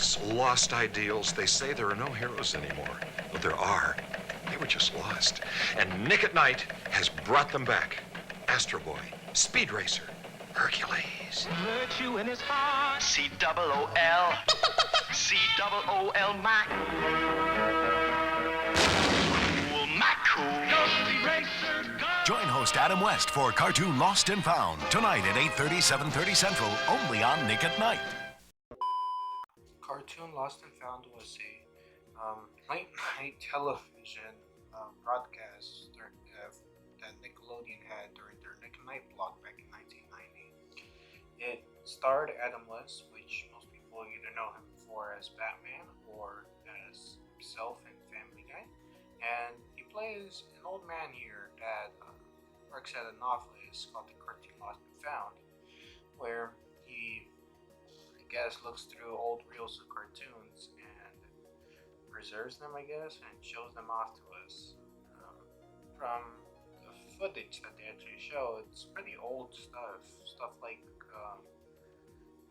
hopeless, lost ideals. They say there are no heroes anymore, but there are. They were just lost. And Nick at Night has brought them back. Astro Boy, Speed Racer, Hercules. Virtue in his heart. C-double-O-L. C-double-O-L, Mac. Cool, Mac cool. Go Speed Racer, go. Join host Adam West for Cartoon Lost and Found tonight at 8:30, 7:30 Central, only on Nick at Night. Cartoon Lost and Found was a late night television broadcast that Nickelodeon had during their Nick at Night block back in 1990. It starred Adam West, which most people either know him for as Batman or as himself in Family Guy, and he plays an old man here that works at an office called the Cartoon Lost and Found, where he, I guess, looks through old reels of cartoons and preserves them, I guess, and shows them off to us. From the footage that they actually show, it's pretty old stuff like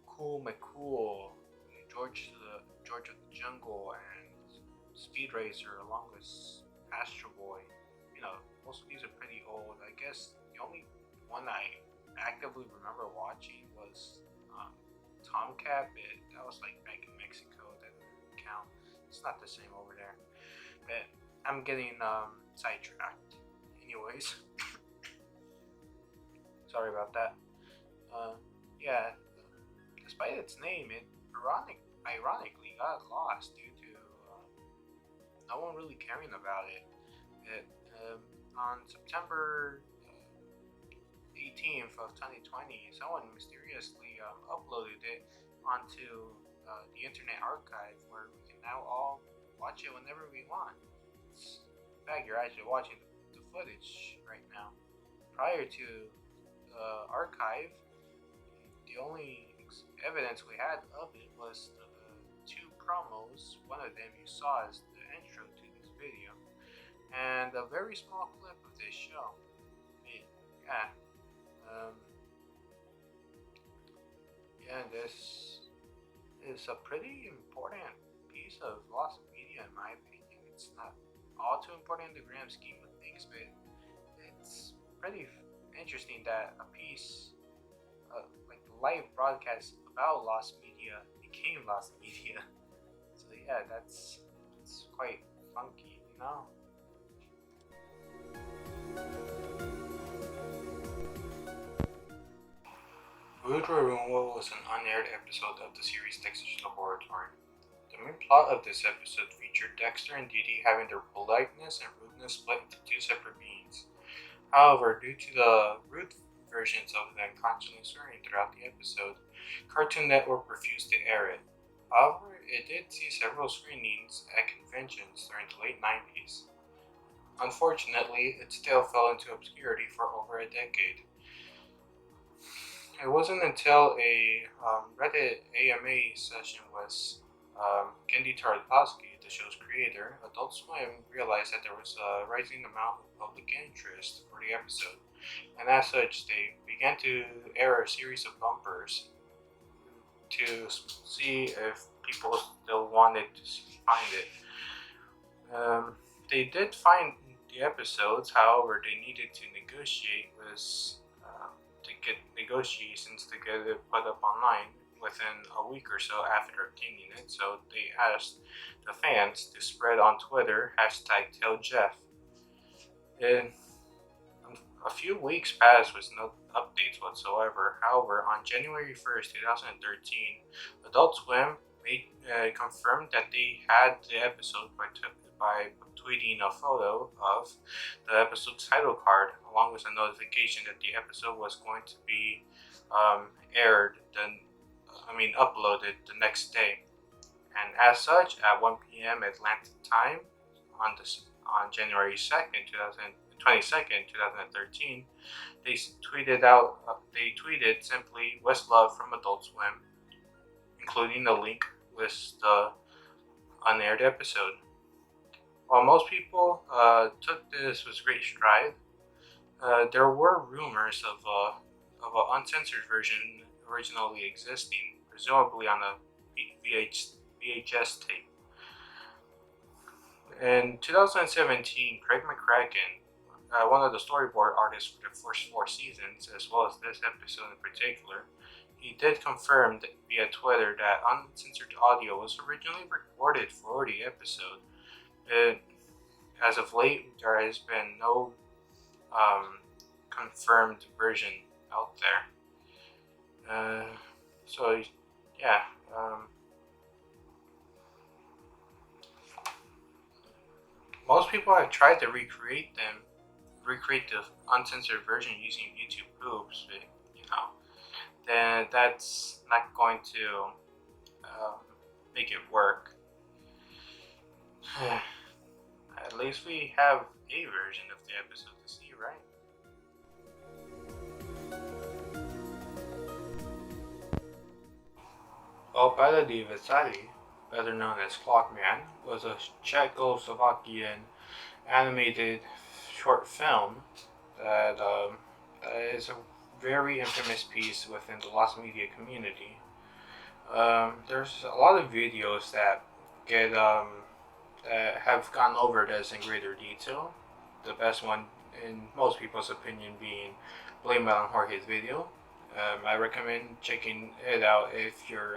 Cool McCool, George of the Jungle, and Speed Racer, along with Astro Boy. You know, most of these are pretty old. I guess the only one I actively remember watching was Tomcat, but that was like back in Mexico. That doesn't count. It's not the same over there. But I'm getting sidetracked. Anyways, sorry about that. Yeah, despite its name, it ironically got lost due to no one really caring about it. On September 18th of 2020, someone mysteriously uploaded it onto the Internet Archive, where we can now all watch it whenever we want. In fact, you're actually watching the footage right now. Prior to the archive, the only evidence we had of it was the two promos. One of them you saw as the intro to this video, and a very small clip of this show. This is a pretty important piece of lost media, in my opinion. It's not all too important in the grand scheme of things, but it's pretty interesting that a piece like the live broadcast about lost media became lost media. So yeah, it's quite funky, you know. Viewable was an unaired episode of the series Dexter's Laboratory. The main plot of this episode featured Dexter and Dee Dee having their politeness and rudeness split into two separate beings. However, due to the rude versions of them constantly swearing throughout the episode, Cartoon Network refused to air it. However, it did see several screenings at conventions during the late 90s. Unfortunately, it still fell into obscurity for over a decade. It wasn't until a Reddit AMA session was Gendy Tartakovsky, the show's creator, Adult Swim realized that there was a rising amount of public interest for the episode, and as such, they began to air a series of bumpers to see if people still wanted to find it. They did find the episodes, however, they needed to negotiate to get negotiations to get it put up online within a week or so after obtaining it, so they asked the fans to spread on Twitter #TellJeff. A few weeks passed with no updates whatsoever. However, on January 1st, 2013, Adult Swim confirmed that they had the episode by tweeting a photo of the episode's title card, along with a notification that the episode was going to be uploaded the next day. And as such, at 1 p.m. Atlantic time on January 2nd, 2013, they tweeted simply "Westlove from Adult Swim," including a link with the unaired episode. While most people took this with great stride, there were rumors of an uncensored version originally existing, presumably on a VHS tape. In 2017, Craig McCracken, one of the storyboard artists for the first 4 seasons, as well as this episode in particular, he did confirm via Twitter that uncensored audio was originally recorded for the episode. As of late, there has been no confirmed version out there. So, yeah. Most people have tried to recreate the uncensored version using YouTube proofs, but then that's not going to make it work. At least we have a version of the episode to see, right? Paradive, better known as Clockman, was a Czechoslovakian animated short film that is a very infamous piece within the lost media community. There's a lot of videos that have gone over this in greater detail. The best one, in most people's opinion, being Blame It on Jorge's video. I recommend checking it out if you're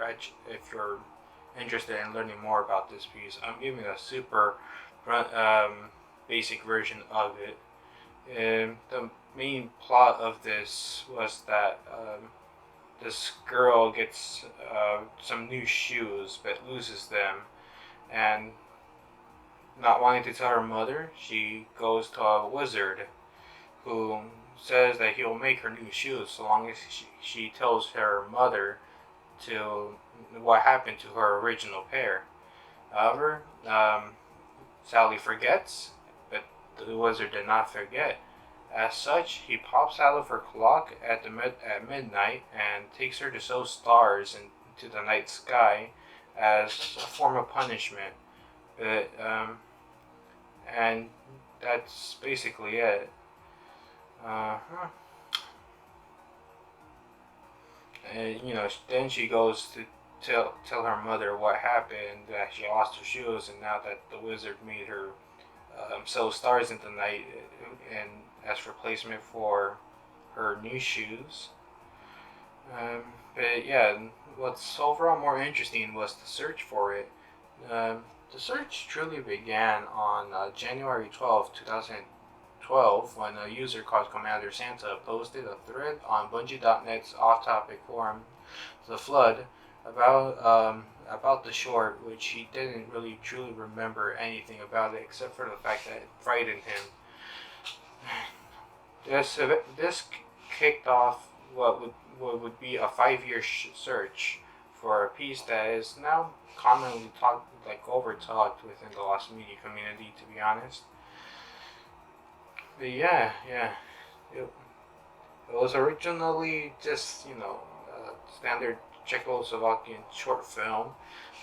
interested in learning more about this piece. I'm giving a super basic version of it. The main plot of this was that this girl gets some new shoes but loses them, and not wanting to tell her mother, she goes to a wizard who says that he'll make her new shoes so long as she tells her mother to what happened to her original pair. However, Sally forgets, but the wizard did not forget. As such, he pops out of her clock at midnight and takes her to sew stars into the night sky as a form of punishment. But, and that's basically it. And then she goes to tell her mother what happened, that she lost her shoes, and now that the wizard made her sew stars in the night and as replacement for her new shoes. But yeah, what's overall more interesting was the search for it. The search truly began on January 12, 2012, when a user called Commander Santa posted a thread on Bungie.net's off-topic forum, The Flood, about the short, which he didn't really truly remember anything about it except for the fact that it frightened him. This kicked off what would be a 5-year search for a piece that is now commonly over-talked within the lost media community, to be honest. But yeah, it was originally just a standard Czechoslovakian short film.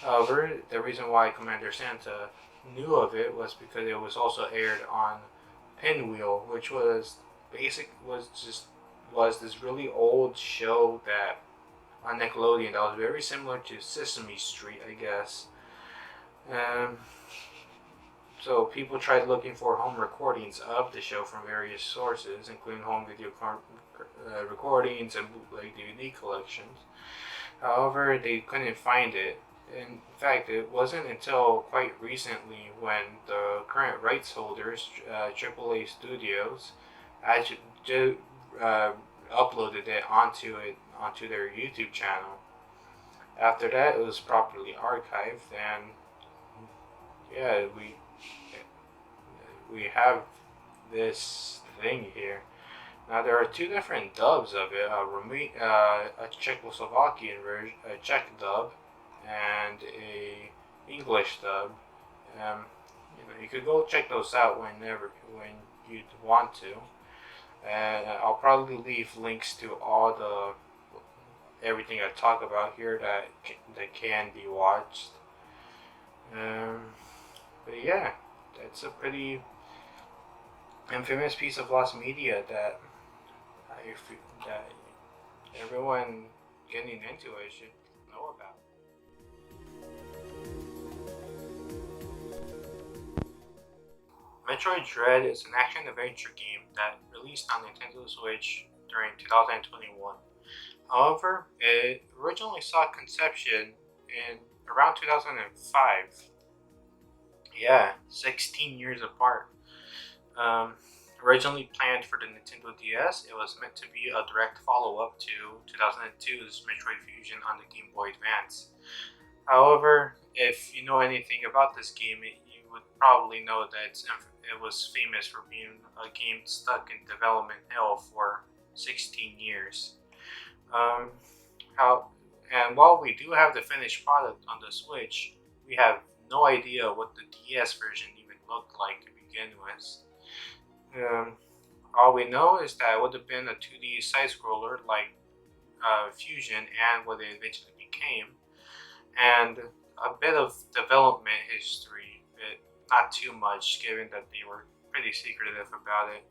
However, the reason why Commander Santa knew of it was because it was also aired on Pinwheel, which was this really old show that on Nickelodeon that was very similar to Sesame Street, I guess. So people tried looking for home recordings of the show from various sources, including home video recordings and bootleg DVD collections. However, they couldn't find it. In fact, it wasn't until quite recently when the current rights holders, AAA Studios, actually uploaded it onto their YouTube channel. After that, it was properly archived, and yeah, we have this thing here. Now there are two different dubs of it: a Czechoslovakian version, a Czech dub, and a English dub. You could go check those out when you'd want to. And I'll probably leave links to everything I talk about here that can be watched. But yeah, that's a pretty infamous piece of lost media that everyone getting into it should know about. Metroid Dread is an action-adventure game that released on Nintendo Switch during 2021. However, it originally saw conception in around 2005. Yeah, 16 years apart. Um, Originally planned for the Nintendo DS, it was meant to be a direct follow-up to 2002's Metroid Fusion on the Game Boy Advance. However, if you know anything about this game, you would probably know that it was famous for being a game stuck in development hell for 16 years. Um, and while we do have the finished product on the Switch, we have no idea what the DS version even looked like to begin with. All we know is that it would have been a 2D side-scroller like Fusion and what it eventually became, and a bit of development history, but not too much given that they were pretty secretive about it.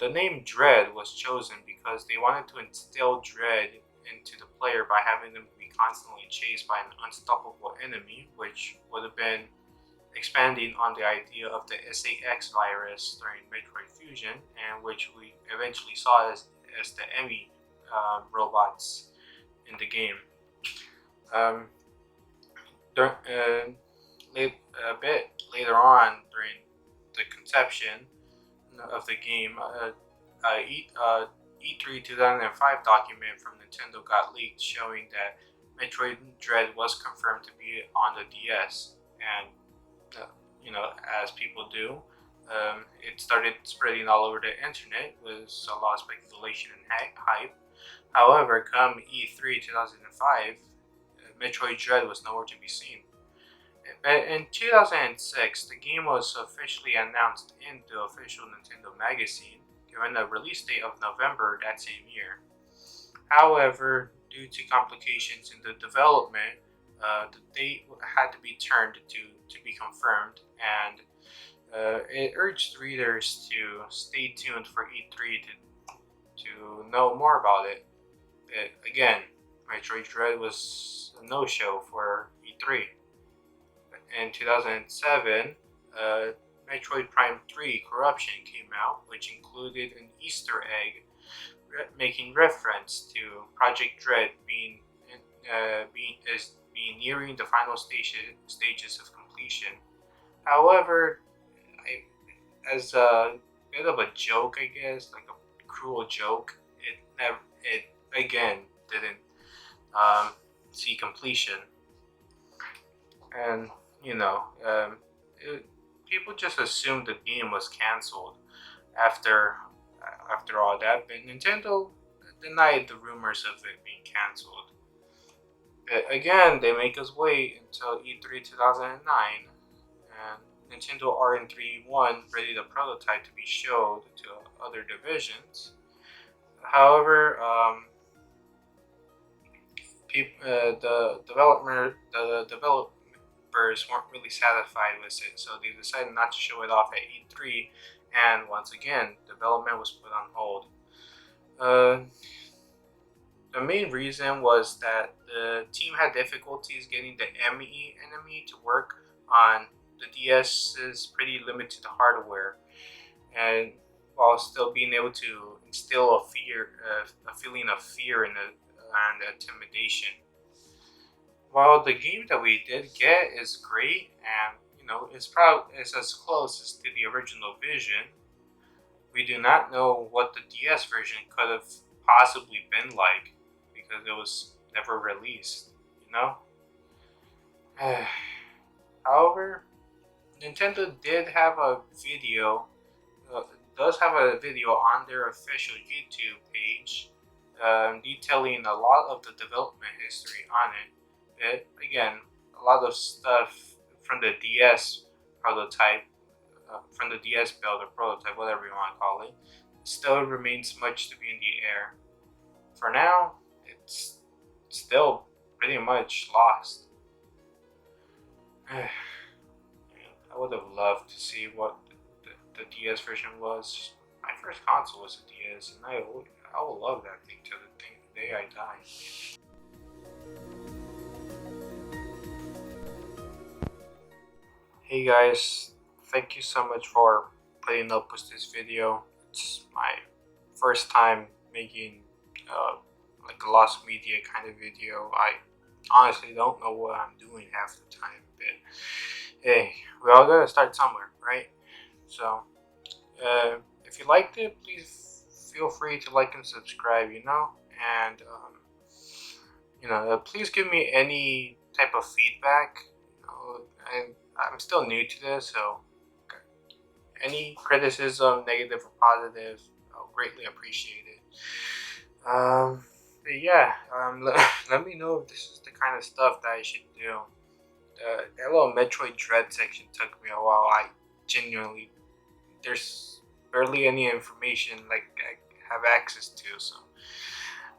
The name Dread was chosen because they wanted to instill dread into the player by having them be constantly chased by an unstoppable enemy, which would have been expanding on the idea of the SAX virus during Metroid Fusion, and which we eventually saw as the Emmy robots in the game. A bit later on during the conception of the game, E3 2005 document from Nintendo got leaked showing that Metroid Dread was confirmed to be on the DS, and as people do, it started spreading all over the internet with a lot of speculation and hype. However, come E3 2005, Metroid Dread was nowhere to be seen. In 2006, the game was officially announced in the official Nintendo magazine, given a release date of November that same year. However, due to complications in the development, the date had to be turned to be confirmed, and it urged readers to stay tuned for E3 to know more about it. But again, Metroid Dread was a no-show for E3. In 2007, Metroid Prime 3 Corruption came out, which included an Easter egg making reference to Project Dread being nearing the final stages of completion. However, as a bit of a joke, I guess, like a cruel joke, it again didn't see completion, and people just assumed the game was canceled after all that, but Nintendo denied the rumors of it being canceled. But again, they make us wait until E3 2009, and Nintendo RN31 ready the prototype to be showed to other divisions. However, the developers weren't really satisfied with it, so they decided not to show it off at E3, and once again, development was put on hold. The main reason was that the team had difficulties getting the ME enemy to work on the DS's pretty limited hardware, and while still being able to instill a feeling of fear and intimidation. While the game that we did get is great, and it's as close as to the original vision, we do not know what the DS version could have possibly been like because it was never released. However, Nintendo did have a video. Does have a video on their official YouTube page detailing a lot of the development history on it. Again, a lot of stuff from the DS prototype, from the DS build or prototype, whatever you want to call it, still remains much to be in the air. For now, it's still pretty much lost. I would have loved to see what the DS version was. My first console was a DS, and I will love that thing till the day I die. Hey guys, thank you so much for putting up with this video. It's my first time making like a lost media kind of video. I honestly don't know what I'm doing half the time, but hey, we all gotta start somewhere, right? So if you liked it, please feel free to like and subscribe, and please give me any type of feedback. I'm still new to this, so any criticism, negative or positive, I'll greatly appreciate it. But yeah, let me know if this is the kind of stuff that I should do. That little Metroid Dread section took me a while. There's barely any information like I have access to, so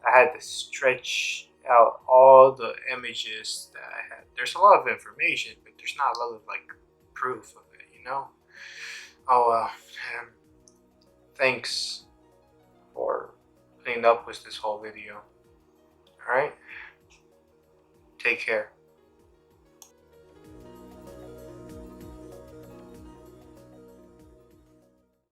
I had to stretch out all the images that I had. There's a lot of information, but there's not a lot of like proof of it. Oh well. Thanks for putting up with this whole video. Alright? Take care.